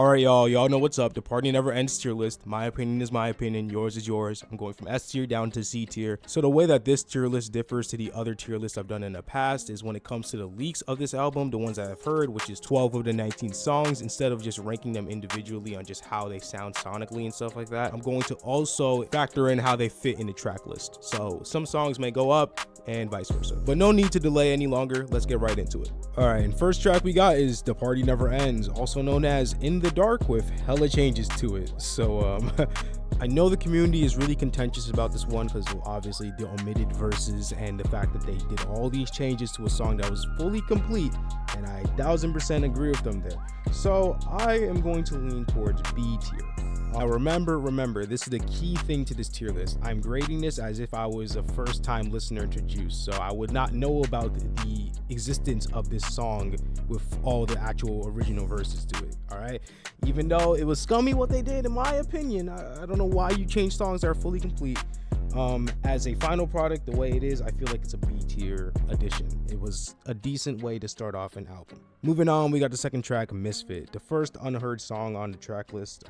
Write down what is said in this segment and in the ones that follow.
Alright, y'all know what's up. The party never ends tier list. My opinion is my opinion, yours is yours. I'm going from S tier down to C tier. So the way that this tier list differs to the other tier lists I've done in the past is when it comes to the leaks of this album, the ones that I've heard, which is 12 of the 19 songs, instead of just ranking them individually on just how they sound sonically and stuff like that, I'm going to also factor in how they fit in the track list. So some songs may go up and vice versa. But no need to delay any longer. Let's get right into it. Alright, and first track we got is The Party Never Ends, also known as In the Dark, with hella changes to it. So I know the community is really contentious about this one because obviously the omitted verses and the fact that they did all these changes to a song that was fully complete, and I 1000% agree with them there. So I am going to lean towards B tier. Remember, this is the key thing to this tier list. I'm grading this as if I was a first time listener to Juice, so I would not know about the existence of this song with all the actual original verses to it. All right, even though it was scummy what they did, in my opinion, I don't know why you change songs that are fully complete. As a final product, the way it is, I feel like it's a B tier addition. It was a decent way to start off an album. Moving on, we got the second track, Misfit, the first unheard song on the track list.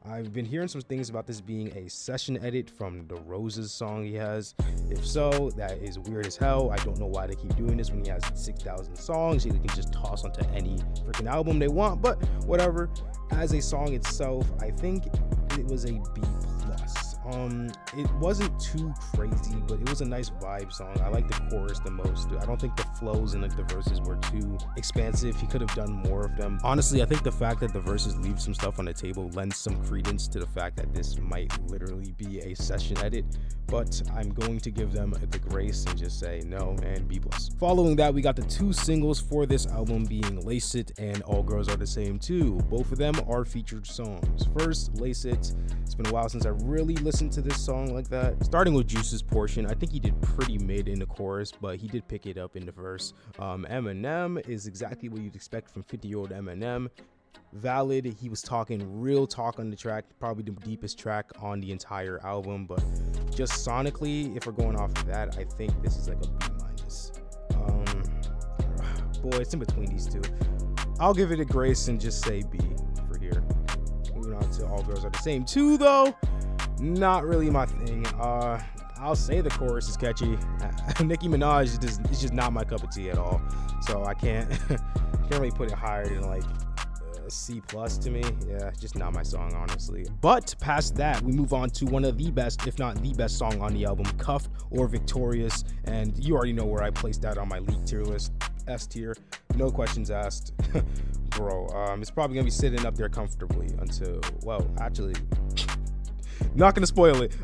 I've been hearing some things about this being a session edit from the Roses song he has. If so, that is weird as hell. I don't know why they keep doing this when he has 6,000 songs. They can just toss onto any freaking album they want, but whatever. As a song itself, I think it was a B+. It wasn't too crazy, but it was a nice vibe song. I like the chorus the most. I don't think the flows and like the verses were too expansive. He could have done more of them. Honestly, I think the fact that the verses leave some stuff on the table lends some credence to the fact that this might literally be a session edit, but I'm going to give them the grace and just say no and B+. Following that, we got the two singles for this album being Lace It and All Girls Are the Same Too. Both of them are featured songs. First, Lace It. It's been a while since I really listened to this song like that. Starting with Juice's portion, I think he did pretty mid in the chorus, but he did pick it up in the verse. Eminem is exactly what you'd expect from 50-year-old Eminem. Valid, he was talking real talk on the track, probably the deepest track on the entire album, but just sonically, if we're going off of that, I think this is like a B-. Boy, it's in between these two. I'll give it a grace and just say B for here. Moving on to All Girls Are the Same Too, though. Not really my thing. I'll say the chorus is catchy. Nicki Minaj is just not my cup of tea at all. So I can't really put it higher than like C+ to me. Yeah, just not my song, honestly. But past that, we move on to one of the best, if not the best song on the album, Cuffed or Victorious. And you already know where I placed that on my leak tier list. S tier, no questions asked. Bro, it's probably gonna be sitting up there comfortably until, well, actually, not gonna spoil it.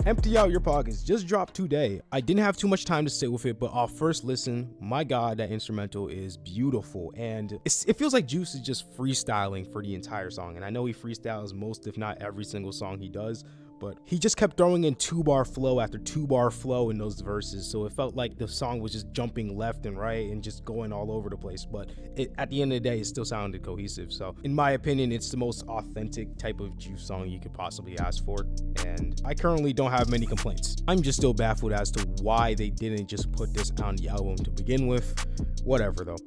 Empty Out Your Pockets just dropped today. I didn't have too much time to sit with it, but off first listen, my god, that instrumental is beautiful, and it feels like Juice is just freestyling for the entire song. And I know he freestyles most, if not every single song he does, but he just kept throwing in 2-bar flow after 2-bar flow in those verses, so it felt like the song was just jumping left and right and just going all over the place, but at the end of the day, it still sounded cohesive. So in my opinion, it's the most authentic type of Juice song you could possibly ask for, and I currently don't have many complaints. I'm just still baffled as to why they didn't just put this on the album to begin with. Whatever though,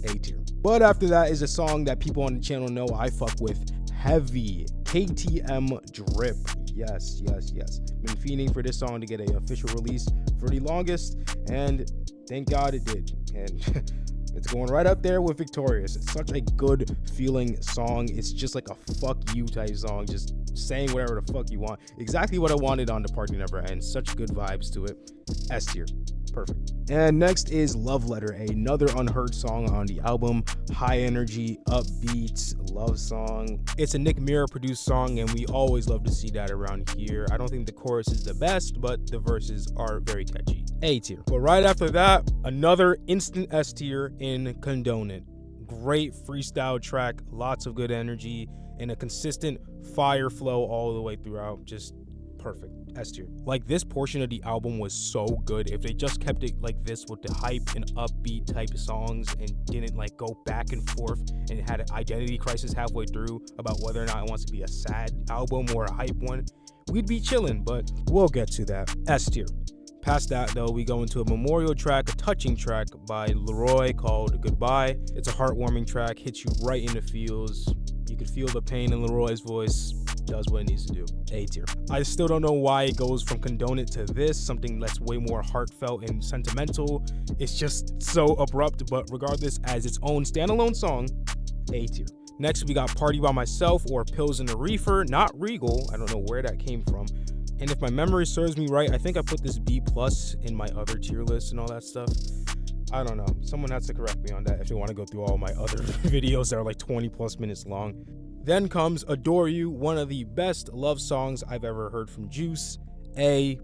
A tier. But after that is a song that people on the channel know I fuck with heavy, KTM Drip. Yes. Been fiending for this song to get an official release for the longest, and thank God it did. And it's going right up there with Victorious. It's such a good feeling song. It's just like a fuck you type song, just saying whatever the fuck you want. Exactly what I wanted on The Party Never Ends. Such good vibes to it. S tier. Perfect. And next is Love Letter, another unheard song on the album. High energy, upbeat, love song. It's a Nick Mira produced song, and we always love to see that around here. I don't think the chorus is the best, but the verses are very catchy. A tier. But right after that, another instant S tier in Condone It. Great freestyle track, lots of good energy, and a consistent fire flow all the way throughout. Just perfect. S tier. Like, this portion of the album was so good. If they just kept it like this with the hype and upbeat type of songs and didn't like go back and forth and had an identity crisis halfway through about whether or not it wants to be a sad album or a hype one, we'd be chilling, but we'll get to that. S tier. Past that, though, we go into a memorial track, a touching track by Leroy called Goodbye. It's a heartwarming track, hits you right in the feels. You could feel the pain in Leroy's voice. Does what it needs to do. A tier. I still don't know why it goes from Condone It to this, something that's way more heartfelt and sentimental. It's just so abrupt, but regardless, as its own standalone song, A tier. Next, we got Party By Myself, or Pills in the Reefer, not Regal. I don't know where that came from. And if my memory serves me right, I think I put this B+ in my other tier list and all that stuff. I don't know. Someone has to correct me on that if they want to go through all my other videos that are like 20+ minutes long. Then comes Adore You, one of the best love songs I've ever heard from Juice, A+.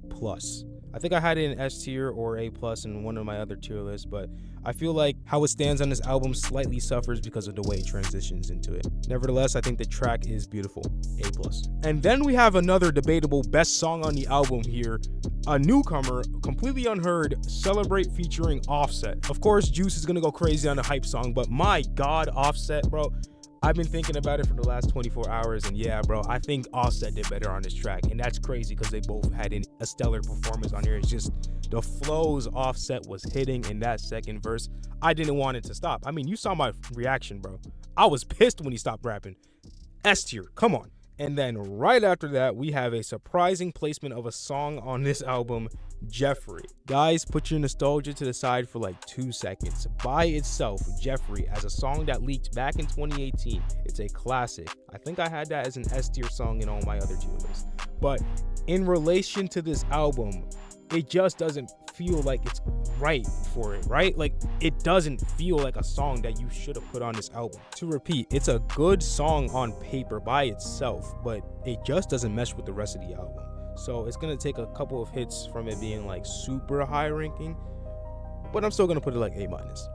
I think I had it in S tier or A+ in one of my other tier lists, but I feel like how it stands on this album slightly suffers because of the way it transitions into it. Nevertheless, I think the track is beautiful, A+. And then we have another debatable best song on the album here, a newcomer, completely unheard, Celebrate featuring Offset. Of course, Juice is gonna go crazy on the hype song, but my God, Offset, bro. I've been thinking about it for the last 24 hours, and yeah, bro, I think Offset did better on this track, and that's crazy because they both had a stellar performance on here. It's just the flows Offset was hitting in that second verse. I didn't want it to stop. I mean, you saw my reaction, bro. I was pissed when he stopped rapping. S tier, come on. And then right after that, we have a surprising placement of a song on this album, Jeffrey. Guys, put your nostalgia to the side for like 2 seconds. By itself, Jeffrey, as a song that leaked back in 2018, it's a classic. I think I had that as an S tier song in all my other tier lists. But in relation to this album, it just doesn't feel like it's right for it, right? Like, it doesn't feel like a song that you should have put on this album. To repeat, it's a good song on paper by itself, but it just doesn't mesh with the rest of the album. So it's gonna take a couple of hits from it being like super high ranking, but I'm still gonna put it like A-.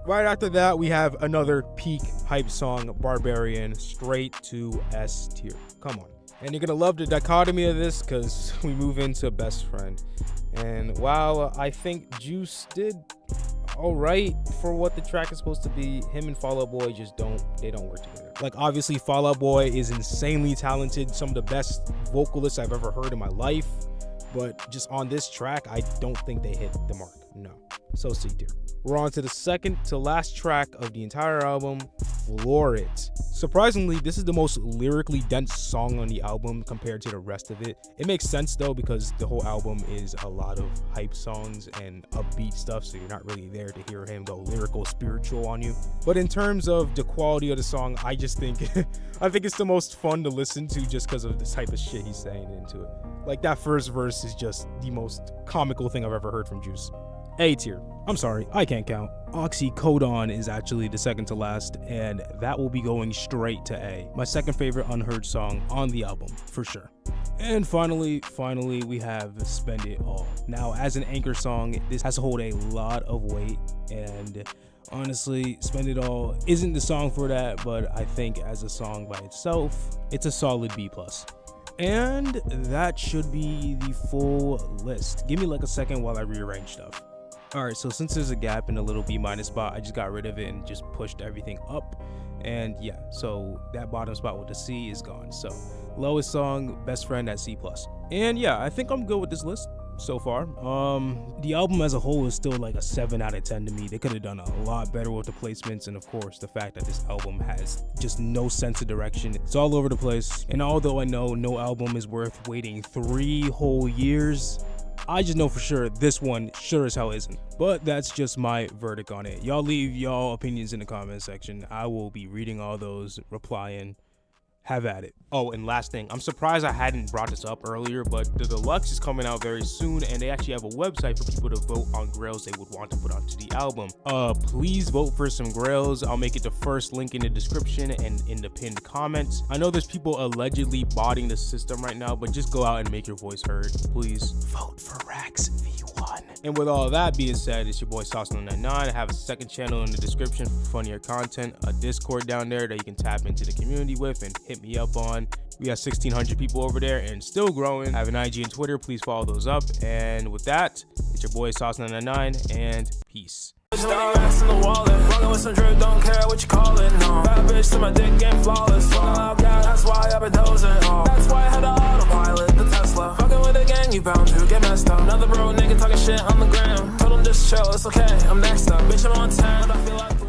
Right after that, we have another peak hype song, Barbarian, straight to S tier. Come on. And you're gonna love the dichotomy of this because we move into Best Friend. And while I think Juice did all right for what the track is supposed to be, him and Fall Out Boy just don't work together. Like, obviously Fall Out Boy is insanely talented, some of the best vocalists I've ever heard in my life, but just on this track, I don't think they hit the mark. No. So C tier. We're on to the second to last track of the entire album, Floor It. Surprisingly, this is the most lyrically dense song on the album compared to the rest of it. It makes sense though, because the whole album is a lot of hype songs and upbeat stuff, so you're not really there to hear him go lyrical, spiritual on you. But in terms of the quality of the song, I just think I think it's the most fun to listen to just because of the type of shit he's saying into it. Like, that first verse is just the most comical thing I've ever heard from Juice. A tier. I'm sorry, I can't count. Oxycodone is actually the second to last, and that will be going straight to A. My second favorite unheard song on the album, for sure. And finally, we have Spend It All. Now, as an anchor song, this has to hold a lot of weight, and honestly, Spend It All isn't the song for that, but I think as a song by itself, it's a solid B+. And that should be the full list. Give me like a second while I rearrange stuff. Alright, so since there's a gap in the little B- spot, I just got rid of it and just pushed everything up. And yeah, so that bottom spot with the C is gone. So lowest song, Best Friend at C+. And yeah, I think I'm good with this list so far. The album as a whole is still like a 7 out of 10 to me. They could have done a lot better with the placements, and of course the fact that this album has just no sense of direction. It's all over the place, and although I know no album is worth waiting 3 whole years, I just know for sure this one sure as hell isn't. But that's just my verdict on it. Y'all leave y'all opinions in the comment section. I will be reading all those, replying. Have at it. Oh, and last thing, I'm surprised I hadn't brought this up earlier, but the deluxe is coming out very soon, and they actually have a website for people to vote on grails they would want to put onto the album. Please vote for some grails. I'll make it the first link in the description and in the pinned comments. I know there's people allegedly botting the system right now, but just go out and make your voice heard. Please vote for Rax V1. And with all that being said, it's your boy Sauce999. I have a second channel in the description for funnier content, a Discord down there that you can tap into the community with and hit me up on. We got 1,600 people over there and still growing. I have an IG and Twitter. Please follow those up. And with that, it's your boy Sauce999 and peace. Racks in the wallet, rolling with some drip, don't care what you call it, no. Bad bitch to my dick, game flawless. That's why I've been dozing. That's why I had the autopilot, the Tesla. Fucking with the gang, you bound to get messed up. Another bro nigga talking shit on the gram. Told him just chill, it's okay, I'm next up. Bitch, I'm on 10, I feel like